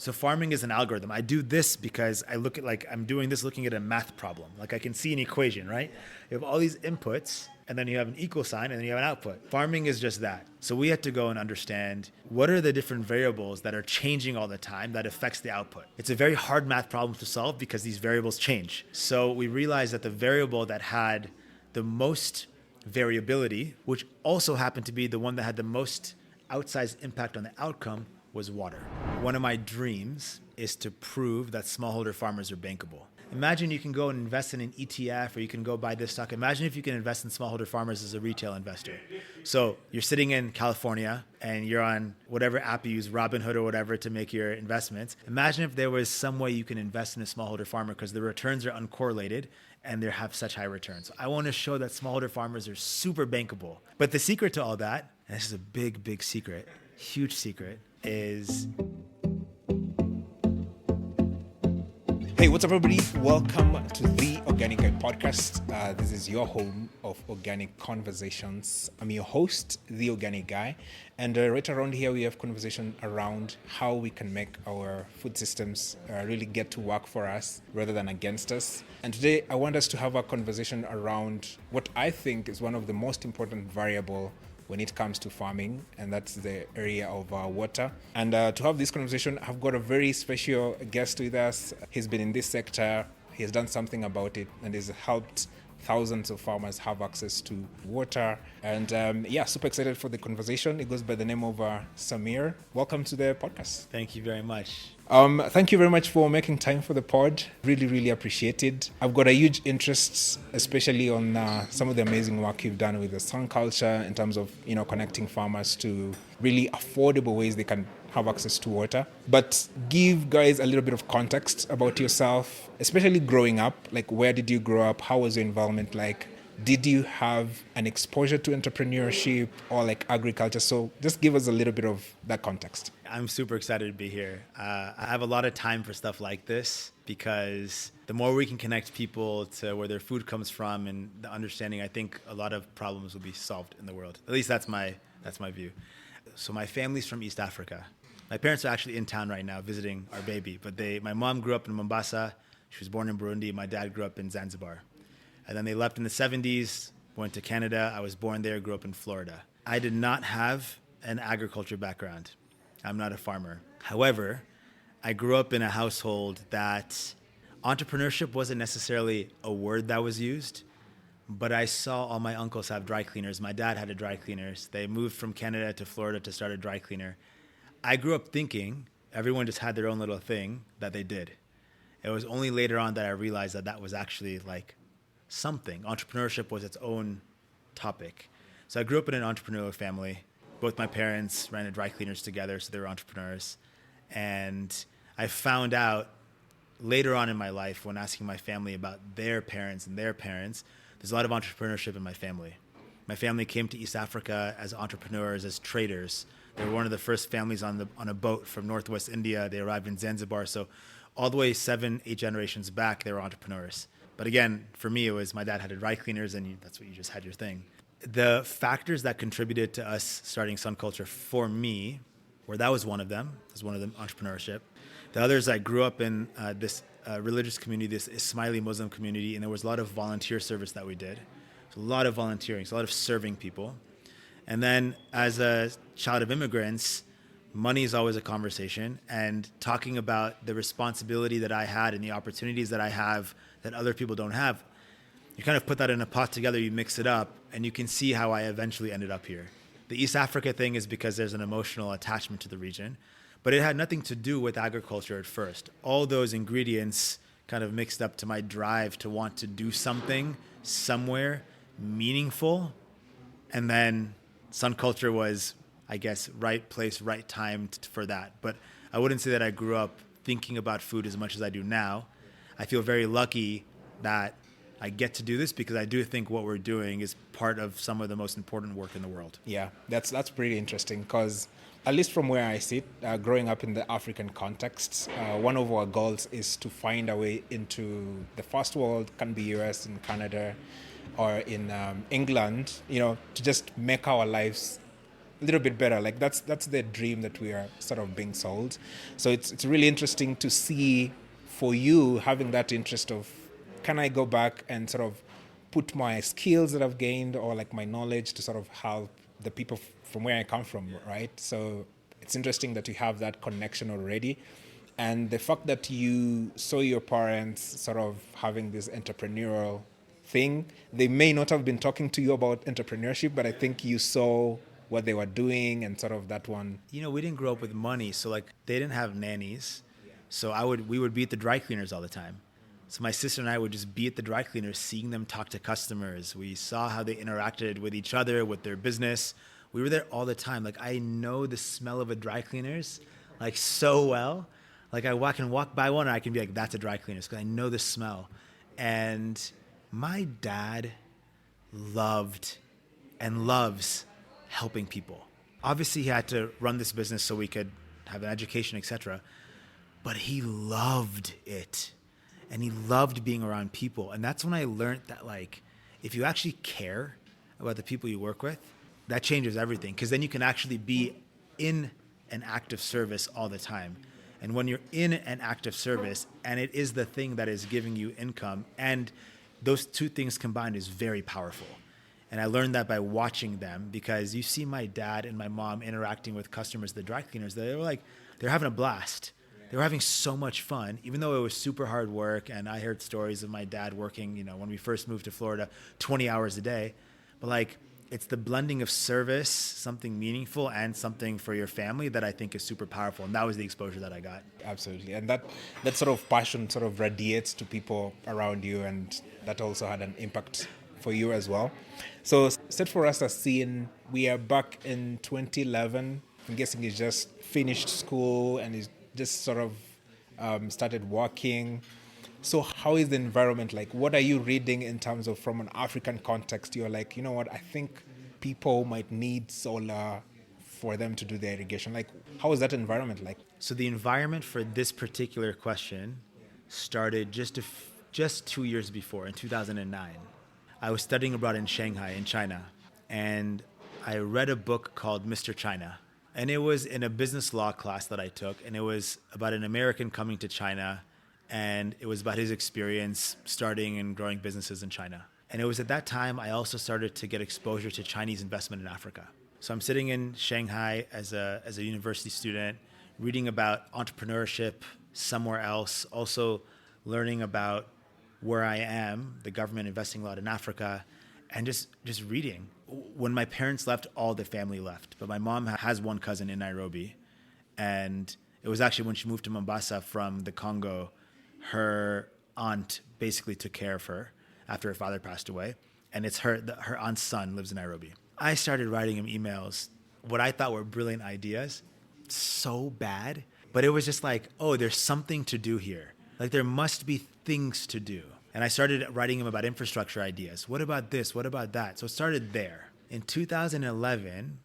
So farming is an algorithm. I do this because I'm doing this looking at a math problem. Like I can see an equation, right? You have all these inputs and then you have an equal sign and then you have an output. Farming is just that. So we had to go and understand what are the different variables that are changing all the time that affects the output. It's a very hard math problem to solve because these variables change. So we realized that the variable that had the most variability, which also happened to be the one that had the most outsized impact on the outcome, was water. One of my dreams is to prove that smallholder farmers are bankable. Imagine you can go and invest in an ETF or you can go buy this stock. Imagine if you can invest in smallholder farmers as a retail investor. So you're sitting in California and you're on whatever app you use, Robinhood or whatever, to make your investments. Imagine if there was some way you can invest in a smallholder farmer because the returns are uncorrelated and they have such high returns. I want to show that smallholder farmers are super bankable. But the secret to all that, and this is a big, big secret, huge secret, is... Hey, what's up, everybody? Welcome to the Organic Guy podcast. This is your home of organic conversations. I'm your host, the Organic Guy, and right around here we have conversation around how we can make our food systems really get to work for us rather than against us. And today I want us to have a conversation around what I think is one of the most important variable when it comes to farming, and that's the area of water. And to have this conversation, I've got a very special guest with us. He's been in this sector, he has done something about it, and has helped thousands of farmers have access to water. And super excited for the conversation. It goes by the name of Samir. Welcome to the podcast. Thank you very much. Thank you very much for making time for the pod. Really, really appreciate it. I've got a huge interest, especially on some of the amazing work you've done with the SunCulture in terms of, connecting farmers to really affordable ways they can have access to water. But give guys a little bit of context about yourself, especially growing up. Like, where did you grow up? How was your environment like? Did you have an exposure to entrepreneurship or like agriculture? So just give us a little bit of that context. I'm super excited to be here. I have a lot of time for stuff like this because the more we can connect people to where their food comes from and the understanding, I think a lot of problems will be solved in the world. At least that's my view. So my family's from East Africa. My parents are actually in town right now visiting our baby, but my mom grew up in Mombasa. She was born in Burundi. My dad grew up in Zanzibar. And then they left in the 70s, went to Canada. I was born there, grew up in Florida. I did not have an agriculture background. I'm not a farmer. However, I grew up in a household that entrepreneurship wasn't necessarily a word that was used, but I saw all my uncles have dry cleaners. My dad had a dry cleaners. They moved from Canada to Florida to start a dry cleaner. I grew up thinking everyone just had their own little thing that they did. It was only later on that I realized that was actually like something. Entrepreneurship was its own topic. So I grew up in an entrepreneurial family. Both my parents ran a dry cleaners together, so they were entrepreneurs. And I found out later on in my life when asking my family about their parents and their parents, there's a lot of entrepreneurship in my family. My family came to East Africa as entrepreneurs, as traders. They were one of the first families on a boat from Northwest India. They arrived in Zanzibar. So all the way 7-8 generations back, they were entrepreneurs. But again, for me, it was my dad had a dry cleaners, and that's what you just had your thing. The factors that contributed to us starting SunCulture for me, that was one of them. It was one of them, entrepreneurship. The others, I grew up in this religious community, this Ismaili Muslim community, and there was a lot of volunteer service that we did. So a lot of volunteering, so a lot of serving people. And then as a child of immigrants, money is always a conversation, and talking about the responsibility that I had and the opportunities that I have that other people don't have, you kind of put that in a pot together, you mix it up, and you can see how I eventually ended up here. The East Africa thing is because there's an emotional attachment to the region, but it had nothing to do with agriculture at first. All those ingredients kind of mixed up to my drive to want to do something somewhere meaningful, and then SunCulture was, I guess, right place, right time for that. But I wouldn't say that I grew up thinking about food as much as I do now. I feel very lucky that I get to do this because I do think what we're doing is part of some of the most important work in the world. Yeah, that's pretty interesting because at least from where I sit, growing up in the African context, one of our goals is to find a way into the first world, can be US and Canada or in England, to just make our lives a little bit better. Like that's the dream that we are sort of being sold. So it's really interesting to see for you having that interest of, can I go back and sort of put my skills that I've gained or like my knowledge to sort of help the people from where I come from, right? So it's interesting that you have that connection already. And the fact that you saw your parents sort of having this entrepreneurial thing, they may not have been talking to you about entrepreneurship, but I think you saw what they were doing and sort of that one. You know, we didn't grow up with money, so like they didn't have nannies. So we would be at the dry cleaners all the time. So my sister and I would just be at the dry cleaners, seeing them talk to customers. We saw how they interacted with each other, with their business. We were there all the time. Like I know the smell of a dry cleaners like so well. Like I can walk by one and I can be like, that's a dry cleaners, because I know the smell. And my dad loved and loves helping people. Obviously he had to run this business so we could have an education, etc. But he loved it. And he loved being around people. And that's when I learned that, like, if you actually care about the people you work with, that changes everything. Because then you can actually be in an active service all the time. And when you're in an active service, and it is the thing that is giving you income, and those two things combined is very powerful. And I learned that by watching them, because you see my dad and my mom interacting with customers, the dry cleaners, they're having a blast. They were having so much fun, even though it was super hard work. And I heard stories of my dad working, you know, when we first moved to Florida, 20 hours a day. But like, it's the blending of service, something meaningful, and something for your family that I think is super powerful. And that was the exposure that I got. Absolutely. And that sort of passion sort of radiates to people around you. And that also had an impact for you as well. So set for us a scene. We are back in 2011. I'm guessing you just finished school and is just sort of started working. So how is the environment like? What are you reading in terms of, from an African context? You're like, you know what, I think people might need solar for them to do their irrigation. Like, how is that environment like? So the environment for this particular question started just 2 years before, in 2009. I was studying abroad in Shanghai, in China, and I read a book called Mr. China. And it was in a business law class that I took, and it was about an American coming to China, and it was about his experience starting and growing businesses in China. And it was at that time I also started to get exposure to Chinese investment in Africa. So I'm sitting in Shanghai as a university student, reading about entrepreneurship somewhere else, also learning about where I am, the government investing a lot in Africa, and just reading. When my parents left, all the family left. But my mom has one cousin in Nairobi. And it was actually when she moved to Mombasa from the Congo, her aunt basically took care of her after her father passed away. And it's her aunt's son lives in Nairobi. I started writing him emails, what I thought were brilliant ideas, so bad. But it was just like, oh, there's something to do here. Like there must be things to do. And I started writing him about infrastructure ideas. What about this? What about that? So it started there. In 2011,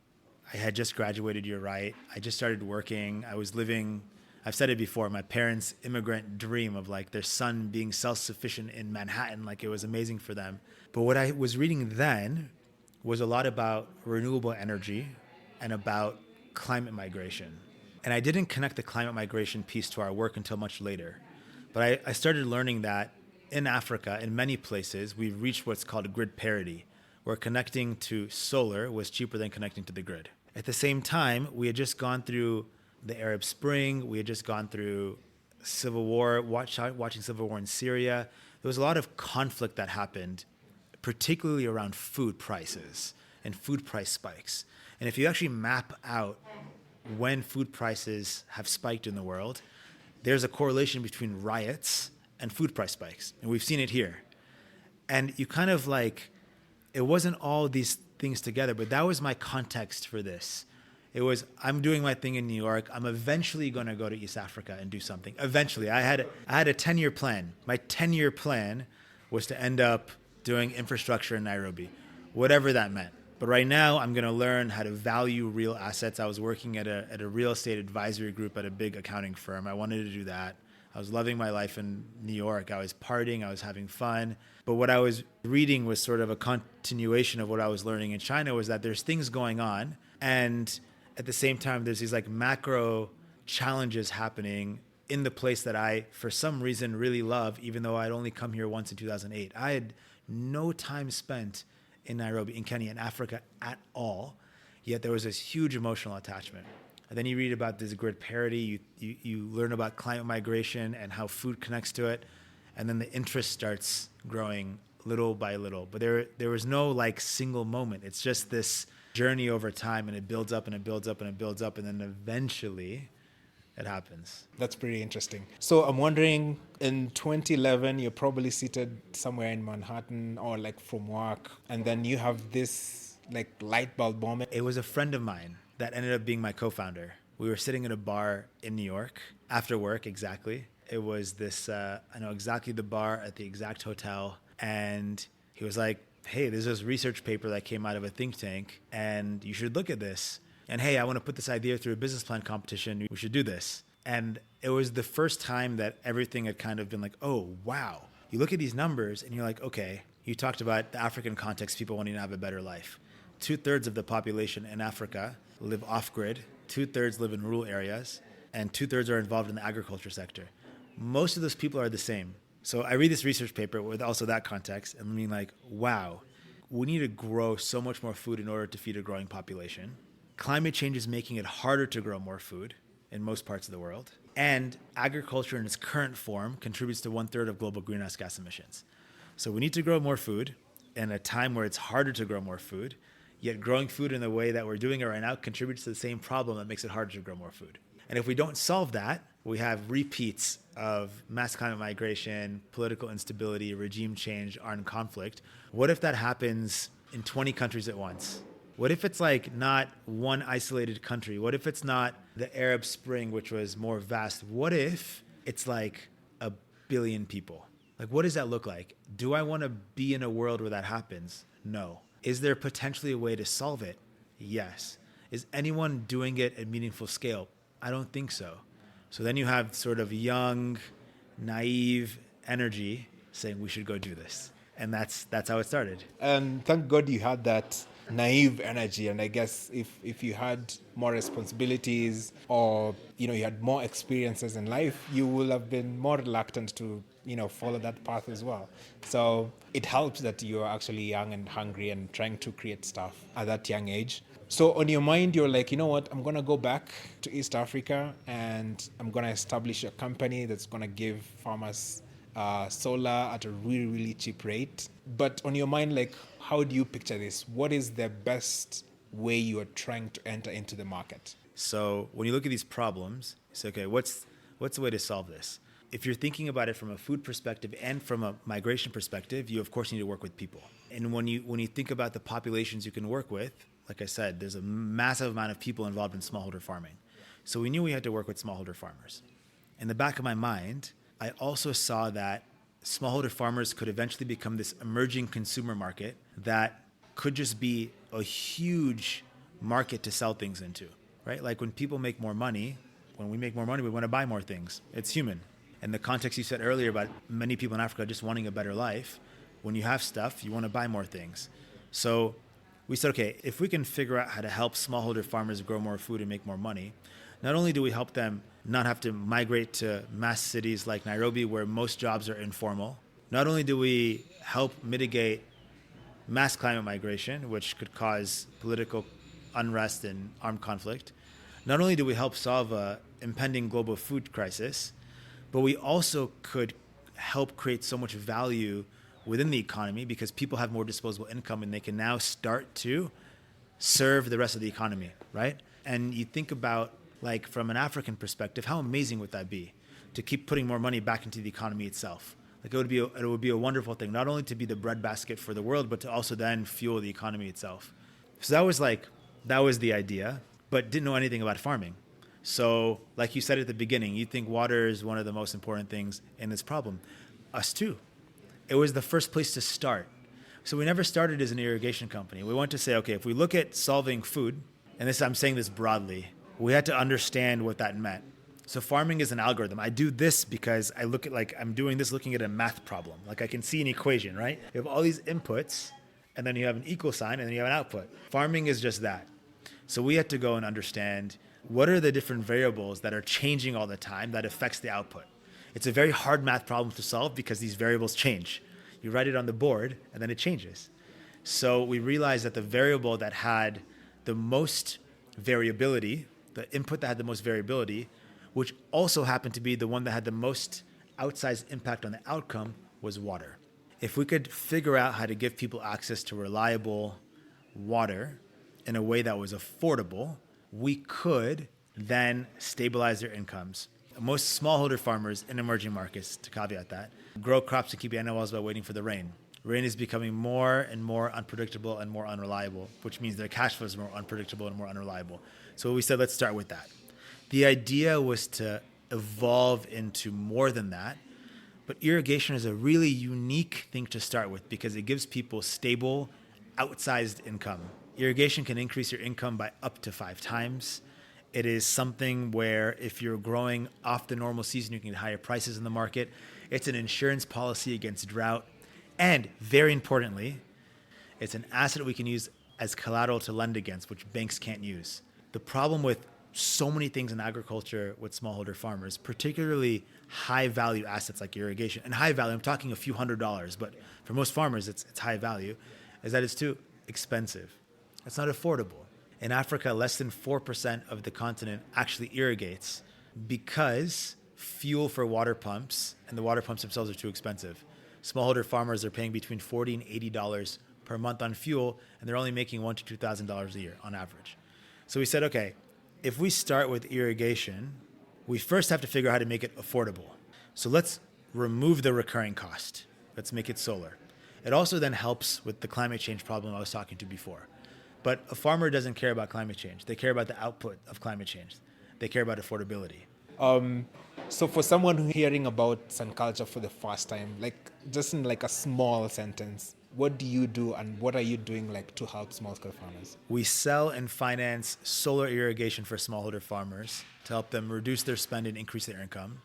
I had just graduated, you're right. I just started working. I was living, I've said it before, my parents' immigrant dream of like their son being self-sufficient in Manhattan. Like it was amazing for them. But what I was reading then was a lot about renewable energy and about climate migration. And I didn't connect the climate migration piece to our work until much later. But I started learning that in Africa, in many places, we've reached what's called grid parity, where connecting to solar was cheaper than connecting to the grid. At the same time, we had just gone through the Arab Spring. We had just gone through civil war, watching civil war in Syria. There was a lot of conflict that happened, particularly around food prices and food price spikes. And if you actually map out when food prices have spiked in the world, there's a correlation between riots and food price spikes. And we've seen it here. And you kind of like, it wasn't all these things together, but that was my context for this. It was, I'm doing my thing in New York. I'm eventually going to go to East Africa and do something. Eventually. I had a 10-year plan. My 10-year plan was to end up doing infrastructure in Nairobi, whatever that meant. But right now, I'm going to learn how to value real assets. I was working at a real estate advisory group at a big accounting firm. I wanted to do that. I was loving my life in New York. I was partying, I was having fun. But what I was reading was sort of a continuation of what I was learning in China, was that there's things going on. And at the same time, there's these like macro challenges happening in the place that I, for some reason, really love, even though I'd only come here once in 2008. I had no time spent in Nairobi, in Kenya, in Africa at all. Yet there was this huge emotional attachment. And then you read about this grid parity, you learn about climate migration and how food connects to it. And then the interest starts growing little by little. But there was no like single moment. It's just this journey over time, and it builds up and it builds up and it builds up. And then eventually it happens. That's pretty interesting. So I'm wondering, in 2011, you're probably seated somewhere in Manhattan or like from work, and then you have this like light bulb moment. It was a friend of mine that ended up being my co-founder. We were sitting at a bar in New York after work, exactly. It was this, I know exactly the bar at the exact hotel. And he was like, hey, there's this research paper that came out of a think tank and you should look at this. And hey, I want to put this idea through a business plan competition. We should do this. And it was the first time that everything had kind of been like, oh, wow. You look at these numbers and you're like, okay, you talked about the African context, people wanting to have a better life. 2/3 of the population in Africa live off-grid, 2/3 live in rural areas, and 2/3 are involved in the agriculture sector. Most of those people are the same. So I read this research paper with also that context and I mean like, wow, we need to grow so much more food in order to feed a growing population. Climate change is making it harder to grow more food in most parts of the world. And agriculture in its current form contributes to 1/3 of global greenhouse gas emissions. So we need to grow more food in a time where it's harder to grow more food, yet growing food in the way that we're doing it right now contributes to the same problem that makes it harder to grow more food. And if we don't solve that, we have repeats of mass climate migration, political instability, regime change, armed conflict. What if that happens in 20 countries at once? What if it's like not one isolated country? What if it's not the Arab Spring, which was more vast? What if it's like 1 billion people? Like, what does that look like? Do I want to be in a world where that happens? No. Is there potentially a way to solve it? Yes. Is anyone doing it at meaningful scale? I don't think so. So then you have sort of young, naive energy saying we should go do this. And that's how it started. And thank God you had that naive energy. And I guess if you had more responsibilities or, you had more experiences in life, you will have been more reluctant to, follow that path as well. So it helps that you're actually young and hungry and trying to create stuff at that young age. So on your mind, you're like, you know what, I'm going to go back to East Africa and I'm going to establish a company that's going to give farmers solar at a really, really cheap rate. But on your mind, like, how do you picture this? What is the best way you are trying to enter into the market? So when you look at these problems, you say, okay, what's the way to solve this? If you're thinking about it from a food perspective and from a migration perspective, you of course need to work with people. And when you think about the populations you can work with, like I said, there's a massive amount of people involved in smallholder farming. So we knew we had to work with smallholder farmers. In the back of my mind, I also saw that smallholder farmers could eventually become this emerging consumer market that could just be a huge market to sell things into, right? Like when people make more money, when we make more money, we want to buy more things. It's human. And the context you said earlier about many people in Africa just wanting a better life, when you have stuff, you want to buy more things. So we said, okay, if we can figure out how to help smallholder farmers grow more food and make more money, not only do we help them not have to migrate to mass cities like Nairobi, where most jobs are informal, not only do we help mitigate mass climate migration, which could cause political unrest and armed conflict, not only do we help solve an impending global food crisis, but we also could help create so much value within the economy because people have more disposable income and they can now start to serve the rest of the economy, right? And you think about, like, from an African perspective, how amazing would that be to keep putting more money back into the economy itself? Like, it would be a wonderful thing, not only to be the breadbasket for the world, but to also then fuel the economy itself. So that was the idea, but didn't know anything about farming. So like you said at the beginning, you think water is one of the most important things in this problem. Us too. It was the first place to start. So we never started as an irrigation company. We want to say, okay, if we look at solving food, and I'm saying this broadly, we had to understand what that meant. So farming is an algorithm. I do this because I look at I'm doing this looking at a math problem. Like I can see an equation, right? You have all these inputs and then you have an equal sign and then you have an output. Farming is just that. So we had to go and understand what are the different variables that are changing all the time that affects the output. It's a very hard math problem to solve because these variables change. You write it on the board and then it changes. So we realized that the variable that had the most variability, the input that had the most variability, which also happened to be the one that had the most outsized impact on the outcome, was water. If we could figure out how to give people access to reliable water in a way that was affordable, we could then stabilize their incomes. Most smallholder farmers in emerging markets, to caveat that, grow crops to keep animals by waiting for the rain. Rain is becoming more and more unpredictable and more unreliable, which means their cash flow is more unpredictable and more unreliable. So we said, let's start with that. The idea was to evolve into more than that, but irrigation is a really unique thing to start with because it gives people stable, outsized income. Irrigation can increase your income by up to 5 times. It is something where if you're growing off the normal season, you can get higher prices in the market. It's an insurance policy against drought. And very importantly, it's an asset we can use as collateral to lend against, which banks can't use. The problem with so many things in agriculture with smallholder farmers, particularly high value assets like irrigation, and high value, I'm talking a few $100s, but for most farmers, it's high value, is that it's too expensive. It's not affordable. In Africa, less than 4% of the continent actually irrigates because fuel for water pumps and the water pumps themselves are too expensive. Smallholder farmers are paying between $40 and $80 per month on fuel, and they're only making $1,000 to $2,000 a year on average. So we said, okay, if we start with irrigation, we first have to figure out how to make it affordable. So let's remove the recurring cost. Let's make it solar. It also then helps with the climate change problem I was talking to before. But a farmer doesn't care about climate change. They care about the output of climate change. They care about affordability. So for someone hearing about SunCulture for the first time, just in a small sentence, what do you do and what are you doing to help small-scale farmers? We sell and finance solar irrigation for smallholder farmers to help them reduce their spend and increase their income.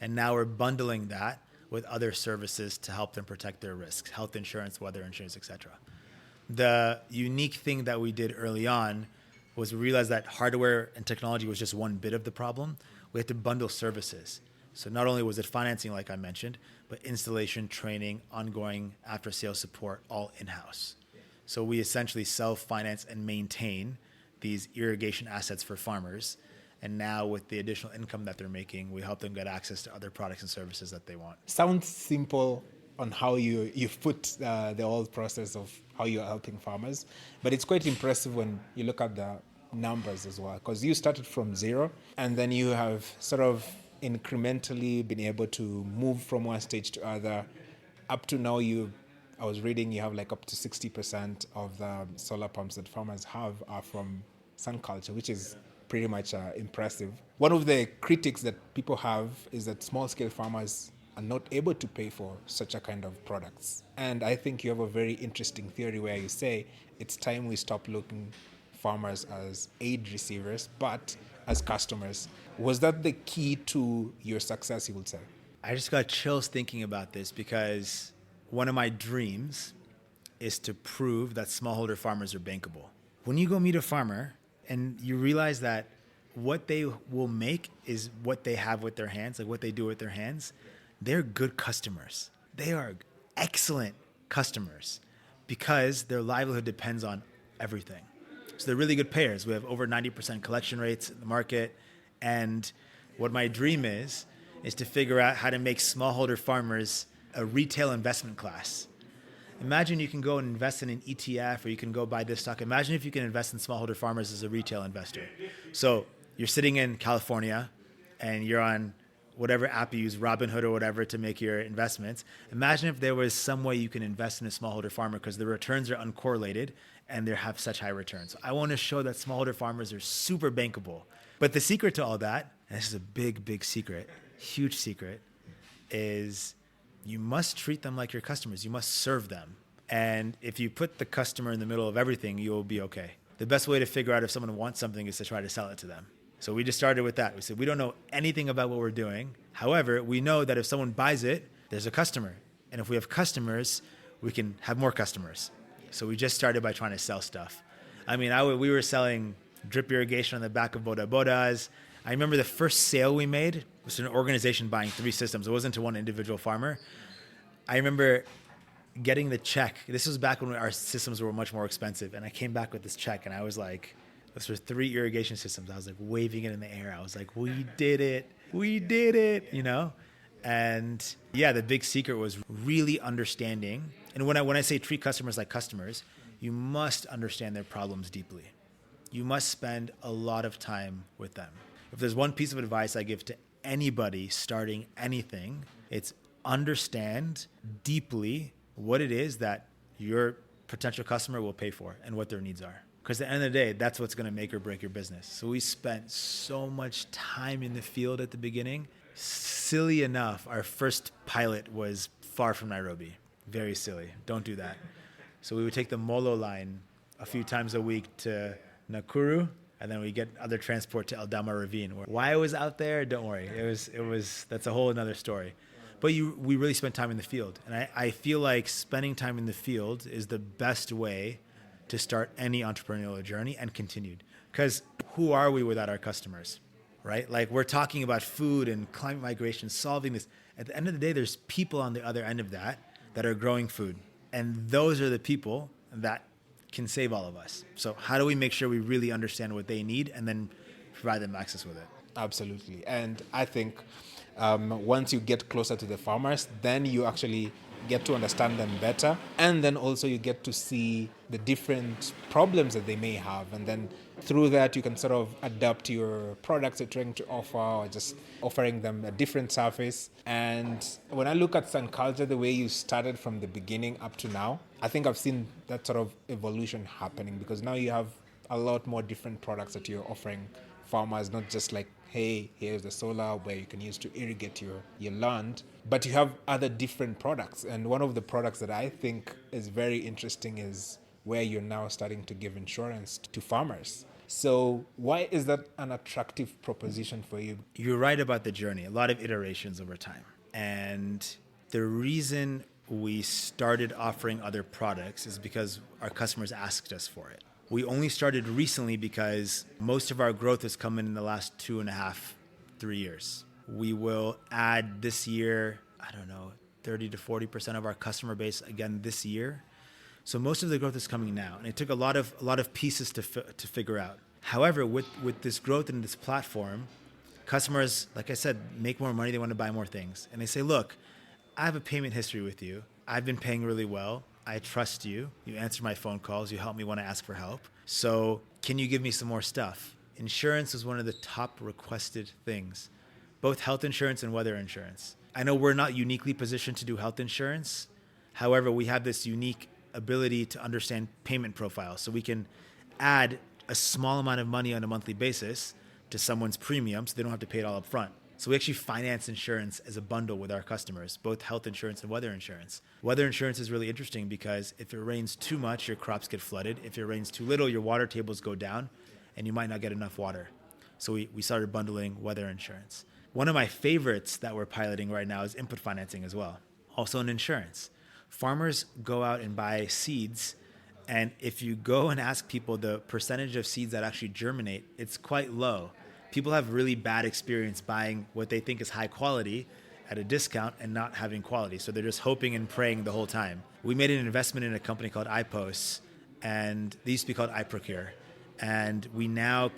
And now we're bundling that with other services to help them protect their risks, health insurance, weather insurance, etc. The unique thing that we did early on was we realized that hardware and technology was just one bit of the problem. We had to bundle services. So not only was it financing, like I mentioned, but installation, training, ongoing after-sales support, all in-house. So we essentially self-finance and maintain these irrigation assets for farmers. And now with the additional income that they're making, we help them get access to other products and services that they want. Sounds simple on how you've put the whole process of how you're helping farmers, but it's quite impressive when you look at the numbers as well, because you started from zero and then you have sort of incrementally been able to move from one stage to other up to now. I was reading you have up to 60% of the solar pumps that farmers have are from SunCulture, which is pretty much impressive. One of the critiques that people have is that small-scale farmers are not able to pay for such a kind of products. And I think you have a very interesting theory where you say it's time we stop looking farmers as aid receivers, but as customers. Was that the key to your success, you would say? I just got chills thinking about this because one of my dreams is to prove that smallholder farmers are bankable. When you go meet a farmer and you realize that what they will make is what they have with their hands, like what they do with their hands, they're good customers. They are excellent customers because their livelihood depends on everything. So they're really good payers. We have over 90% collection rates in the market. And what my dream is to figure out how to make smallholder farmers a retail investment class. Imagine you can go and invest in an ETF or you can go buy this stock. Imagine if you can invest in smallholder farmers as a retail investor. So you're sitting in California and you're on whatever app you use, Robinhood or whatever, to make your investments. Imagine if there was some way you can invest in a smallholder farmer because the returns are uncorrelated and they have such high returns. So I want to show that smallholder farmers are super bankable. But the secret to all that, and this is a big, big secret, huge secret, is you must treat them like your customers. You must serve them. And if you put the customer in the middle of everything, you'll be okay. The best way to figure out if someone wants something is to try to sell it to them. So we just started with that. We said, we don't know anything about what we're doing. However, we know that if someone buys it, there's a customer. And if we have customers, we can have more customers. So we just started by trying to sell stuff. I mean, we were selling drip irrigation on the back of boda bodas. I remember the first sale we made was to an organization buying 3 systems. It wasn't to one individual farmer. I remember getting the check. This was back when our systems were much more expensive. And I came back with this check and I was like, this was 3 irrigation systems. I was like waving it in the air. I was like, we did it. We did it, you know? And yeah, the big secret was really understanding. And when I say treat customers like customers, you must understand their problems deeply. You must spend a lot of time with them. If there's one piece of advice I give to anybody starting anything, it's understand deeply what it is that your potential customer will pay for and what their needs are. Because at the end of the day, that's what's going to make or break your business. So we spent so much time in the field at the beginning. Silly enough, our first pilot was far from Nairobi. Very silly. Don't do that. So we would take the Molo line a few times a week to Nakuru, and then we get other transport to Eldama Ravine. Why I was out there, don't worry. It was that's a whole another story. But we really spent time in the field. And I feel like spending time in the field is the best way to start any entrepreneurial journey and continued. Because who are we without our customers, right? Like we're talking about food and climate migration, solving this. At the end of the day, there's people on the other end of that are growing food. And those are the people that can save all of us. So how do we make sure we really understand what they need and then provide them access with it? Absolutely. And I think once you get closer to the farmers, then you actually get to understand them better. And then also you get to see the different problems that they may have. And then through that, you can sort of adapt your products you're trying to offer or just offering them a different surface. And when I look at SunCulture, the way you started from the beginning up to now, I think I've seen that sort of evolution happening because now you have a lot more different products that you're offering farmers, not just like, hey, here's the solar where you can use to irrigate your land, but you have other different products. And one of the products that I think is very interesting is where you're now starting to give insurance to farmers. So why is that an attractive proposition for you? You're right about the journey, a lot of iterations over time. And the reason we started offering other products is because our customers asked us for it. We only started recently because most of our growth has come in the last 2.5, 3 years. We will add this year, 30 to 40% of our customer base again this year. So most of the growth is coming now, and it took a lot of pieces to figure out. However, with this growth in this platform, customers, like I said, make more money. They want to buy more things, and they say, "Look, I have a payment history with you. I've been paying really well. I trust you. You answer my phone calls. You help me when I ask for help. So can you give me some more stuff?" Insurance is one of the top requested things, both health insurance and weather insurance. I know we're not uniquely positioned to do health insurance. However, we have this unique ability to understand payment profiles. So we can add a small amount of money on a monthly basis to someone's premium so they don't have to pay it all up front. So we actually finance insurance as a bundle with our customers, both health insurance and weather insurance. Weather insurance is really interesting because if it rains too much, your crops get flooded. If it rains too little, your water tables go down and you might not get enough water. So we started bundling weather insurance. One of my favorites that we're piloting right now is input financing as well, also in insurance. Farmers go out and buy seeds, and if you go and ask people the percentage of seeds that actually germinate, it's quite low. People have really bad experience buying what they think is high quality at a discount and not having quality. So they're just hoping and praying the whole time. We made an investment in a company called iPost, and they used to be called iProcure. And we're now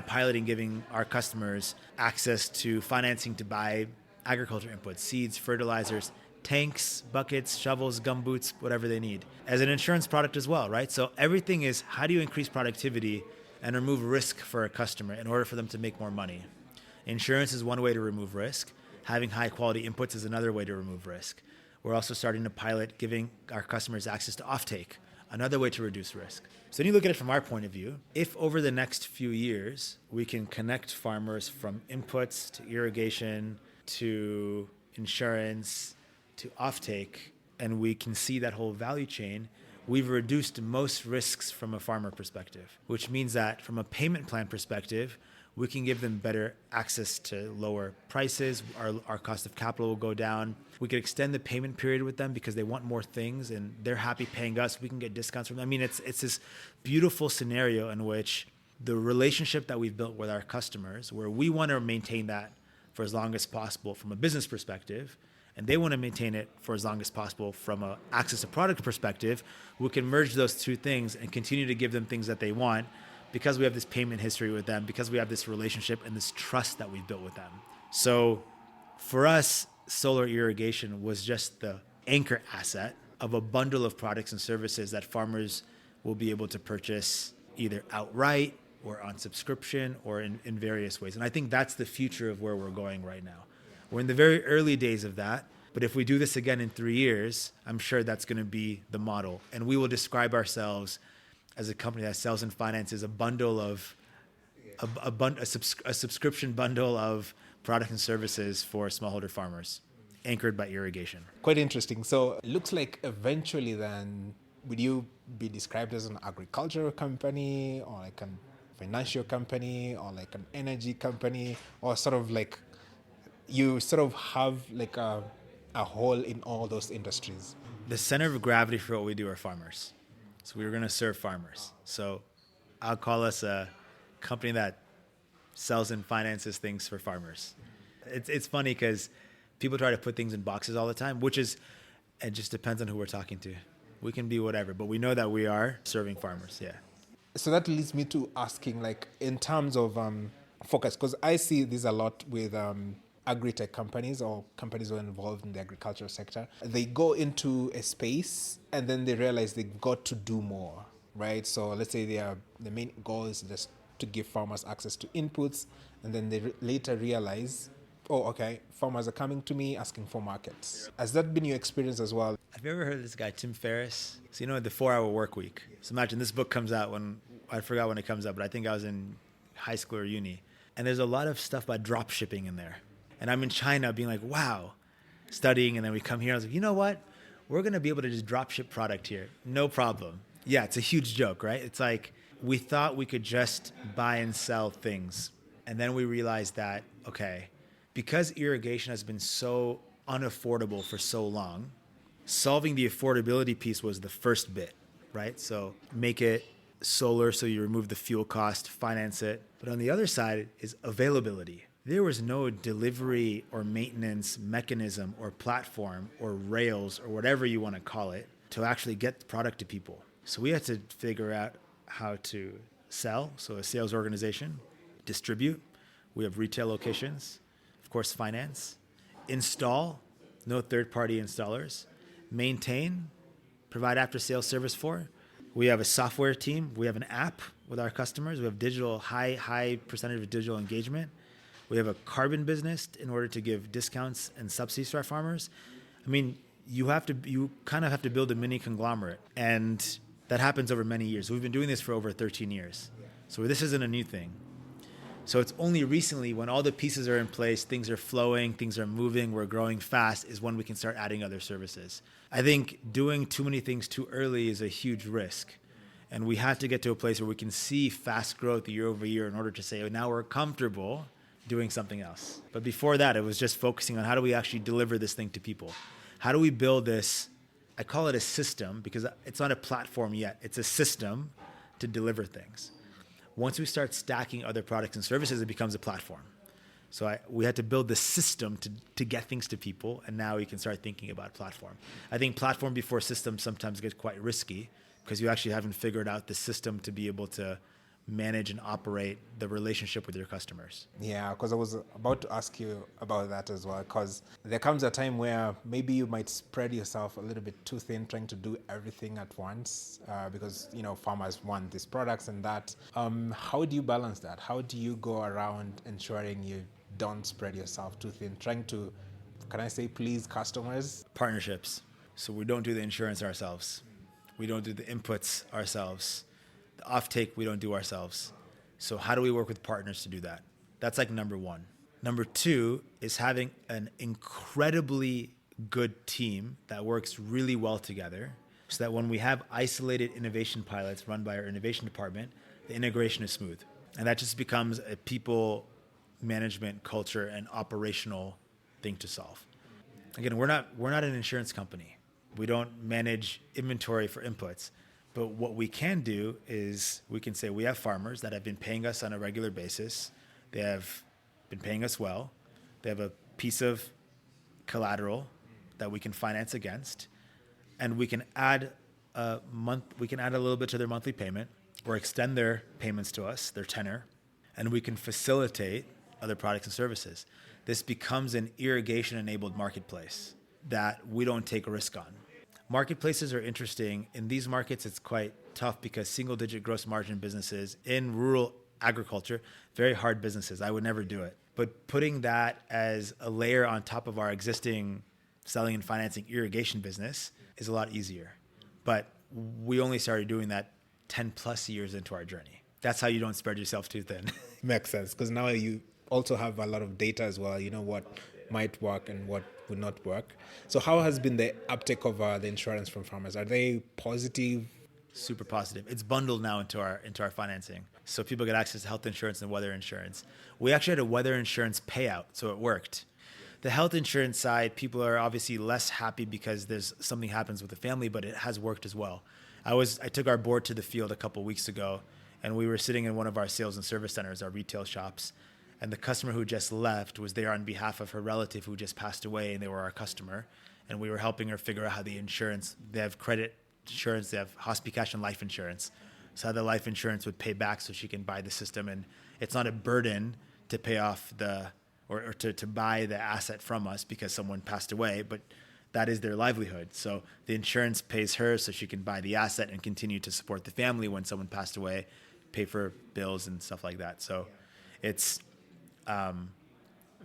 piloting giving our customers access to financing to buy agriculture inputs, seeds, fertilizers, tanks, buckets, shovels, gumboots, whatever they need, as an insurance product as well, right? So everything is, how do you increase productivity and remove risk for a customer in order for them to make more money? Insurance is one way to remove risk. Having high quality inputs is another way to remove risk. We're also starting to pilot giving our customers access to offtake, another way to reduce risk. So when you look at it from our point of view, if over the next few years, we can connect farmers from inputs to irrigation to insurance to offtake, and we can see that whole value chain, we've reduced most risks from a farmer perspective, which means that from a payment plan perspective, we can give them better access to lower prices. Our cost of capital will go down. We could extend the payment period with them because they want more things and they're happy paying us. We can get discounts from them. I mean, it's this beautiful scenario in which the relationship that we've built with our customers, where we want to maintain that for as long as possible from a business perspective, and they want to maintain it for as long as possible from a access to product perspective, we can merge those two things and continue to give them things that they want because we have this payment history with them, because we have this relationship and this trust that we've built with them. So for us, solar irrigation was just the anchor asset of a bundle of products and services that farmers will be able to purchase either outright or on subscription or in various ways. And I think that's the future of where we're going right now. We're in the very early days of that, but if we do this again in 3 years, I'm sure that's going to be the model. And we will describe ourselves as a company that sells and finances a bundle of a subscription bundle of products and services for smallholder farmers, anchored by irrigation. Quite interesting. So it looks like eventually then, would you be described as an agricultural company or like a financial company or like an energy company, or sort of like you sort of have like a hole in all those industries? The center of gravity for what we do are farmers. So we're going to serve farmers. So I'll call us a company that sells and finances things for farmers. It's funny because people try to put things in boxes all the time, it just depends on who we're talking to. We can be whatever, but we know that we are serving farmers, yeah. So that leads me to asking, like, in terms of focus, because I see this a lot with agri-tech companies or companies who are involved in the agricultural sector. They go into a space and then they realize they've got to do more, right? So let's say the main goal is just to give farmers access to inputs, and then they later realize, oh, okay, farmers are coming to me asking for markets. Has that been your experience as well? Have you ever heard of this guy, Tim Ferriss? So the 4-hour work week. So imagine this book comes out I forgot when it comes out, but I think I was in high school or uni. And there's a lot of stuff about drop shipping in there. And I'm in China being like, wow, studying. And then we come here. I was like, you know what? We're going to be able to just drop ship product here. No problem. Yeah, it's a huge joke, right? It's like we thought we could just buy and sell things. And then we realized that, okay, because irrigation has been so unaffordable for so long, solving the affordability piece was the first bit, right? So make it solar so you remove the fuel cost, finance it. But on the other side is availability. There was no delivery or maintenance mechanism or platform or rails or whatever you want to call it to actually get the product to people. So we had to figure out how to sell, so a sales organization, distribute. We have retail locations, of course, finance, install, no third-party installers, maintain, provide after-sales service for. We have a software team. We have an app with our customers. We have digital, high percentage of digital engagement. We have a carbon business in order to give discounts and subsidies to our farmers. I mean, you kind of have to build a mini conglomerate, and that happens over many years. We've been doing this for over 13 years. So this isn't a new thing. So it's only recently when all the pieces are in place, things are flowing, things are moving, we're growing fast, is when we can start adding other services. I think doing too many things too early is a huge risk. And we have to get to a place where we can see fast growth year over year in order to say, oh, now we're comfortable doing something else. But before that, it was just focusing on how do we actually deliver this thing to people? How do we build this? I call it a system because it's not a platform yet. It's a system to deliver things. Once we start stacking other products and services, it becomes a platform. So we had to build the system to get things to people, and now we can start thinking about platform. I think platform before system sometimes gets quite risky because you actually haven't figured out the system to be able to manage and operate the relationship with your customers. Yeah, because I was about to ask you about that as well, because there comes a time where maybe you might spread yourself a little bit too thin trying to do everything at once because, farmers want these products and that. How do you balance that? How do you go around ensuring you don't spread yourself too thin, trying to, can I say, please customers? Partnerships. So we don't do the insurance ourselves. We don't do the inputs ourselves. The offtake, we don't do ourselves. So how do we work with partners to do that? That's like number one. Number two is having an incredibly good team that works really well together so that when we have isolated innovation pilots run by our innovation department, the integration is smooth. And that just becomes a people management culture and operational thing to solve. Again, we're not an insurance company. We don't manage inventory for inputs. But what we can do is we can say we have farmers that have been paying us on a regular basis. They have been paying us well. They have a piece of collateral that we can finance against, and we can add we can add a little bit to their monthly payment or extend their payments to us, their tenor, and we can facilitate other products and services. This becomes an irrigation-enabled marketplace that we don't take a risk on. Marketplaces are interesting. In these markets, it's quite tough because single-digit gross margin businesses in rural agriculture, very hard businesses. I would never do it. But putting that as a layer on top of our existing selling and financing irrigation business is a lot easier. But we only started doing that 10 plus years into our journey. That's how you don't spread yourself too thin. Makes sense, because now you also have a lot of data as well. You know what might work and what would not work. So how has been the uptake of the insurance from farmers? Are they positive? Super positive. It's bundled now into our financing. So people get access to health insurance and weather insurance. We actually had a weather insurance payout, so it worked. The health insurance side, people are obviously less happy because there's something happens with the family, but it has worked as well. I took our board to the field a couple of weeks ago, and we were sitting in one of our sales and service centers, our retail shops, and the customer who just left was there on behalf of her relative who just passed away, and they were our customer, and we were helping her figure out how the insurance, they have credit insurance, they have Hospicash and life insurance, so how the life insurance would pay back so she can buy the system, and it's not a burden to pay off or to buy the asset from us because someone passed away, but that is their livelihood. So the insurance pays her so she can buy the asset and continue to support the family when someone passed away, pay for bills and stuff like that. So it's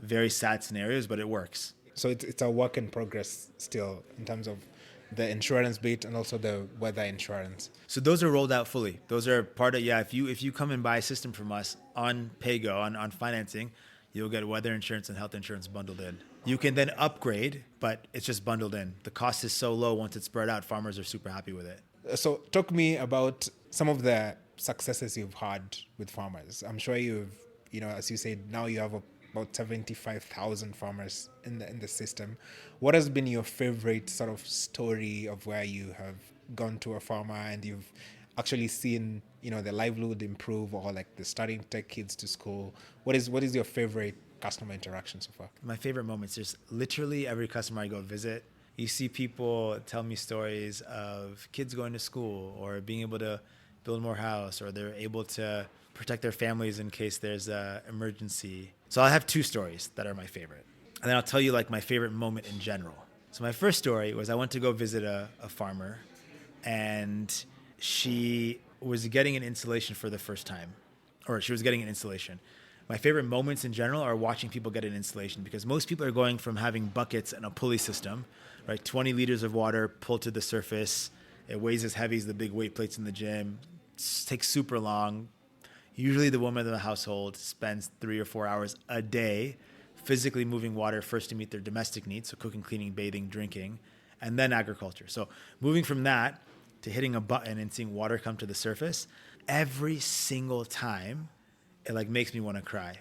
very sad scenarios, but it works. So it's a work in progress still in terms of the insurance bit and also the weather insurance. So those are rolled out fully. Those are part of, if you come and buy a system from us on PayGo, on financing, you'll get weather insurance and health insurance bundled in. You can then upgrade, but it's just bundled in. The cost is so low once it's spread out, farmers are super happy with it. So talk to me about some of the successes you've had with farmers. I'm sure you've, as you said, now you have about 75,000 farmers in the system. What has been your favorite sort of story of where you have gone to a farmer and you've actually seen, the livelihood improve, or like the starting to take kids to school? What is your favorite customer interaction so far? My favorite moments, there's literally every customer I go visit, you see people tell me stories of kids going to school or being able to build more house, or they're able to protect their families in case there's an emergency. So I have two stories that are my favorite. And then I'll tell you like my favorite moment in general. So my first story was I went to go visit a farmer, and she was getting an installation for the first time, or she was getting an installation. My favorite moments in general are watching people get an installation, because most people are going from having buckets and a pulley system, right? 20 liters of water pulled to the surface. It weighs as heavy as the big weight plates in the gym. It takes super long. Usually the woman in the household spends 3 or 4 hours a day physically moving water first to meet their domestic needs, so cooking, cleaning, bathing, drinking, and then agriculture. So moving from that to hitting a button and seeing water come to the surface, every single time it like makes me want to cry.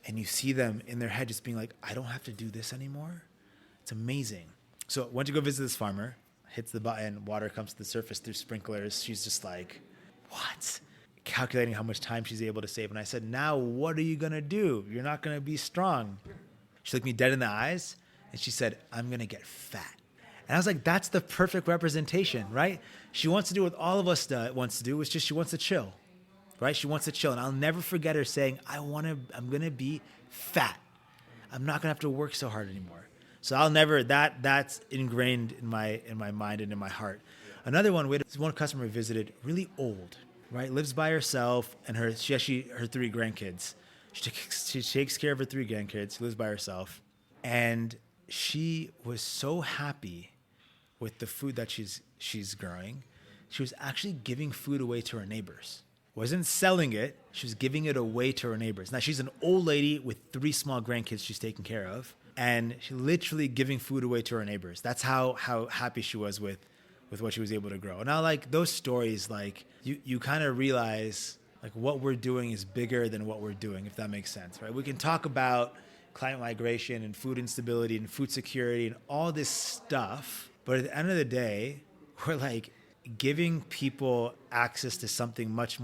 And you see them in their head just being like, I don't have to do this anymore. It's amazing. So I went to go visit this farmer, hits the button, water comes to the surface through sprinklers. She's just like, what? Calculating how much time she's able to save. And I said, now what are you going to do? You're not going to be strong. She looked me dead in the eyes and she said, I'm going to get fat. And I was like, that's the perfect representation, right? She wants to do what all of us wants to do. It's just she wants to chill, right? She wants to chill. And I'll never forget her saying, I'm going to be fat. I'm not going to have to work so hard anymore. So I'll never, that's ingrained in my mind and in my heart. Another one, one customer visited, really old, right? Lives by herself, and her 3 grandkids. She takes care of her 3 grandkids. She lives by herself. And she was so happy with the food that she's growing. She was actually giving food away to her neighbors. Wasn't selling it. She was giving it away to her neighbors. Now, she's an old lady with 3 small grandkids she's taking care of. And she literally giving food away to her neighbors. That's how happy she was with what she was able to grow. Now, like those stories, like you kind of realize, like what we're doing is bigger than what we're doing, if that makes sense, right? We can talk about climate migration and food instability and food security and all this stuff, but at the end of the day, we're like giving people access to something much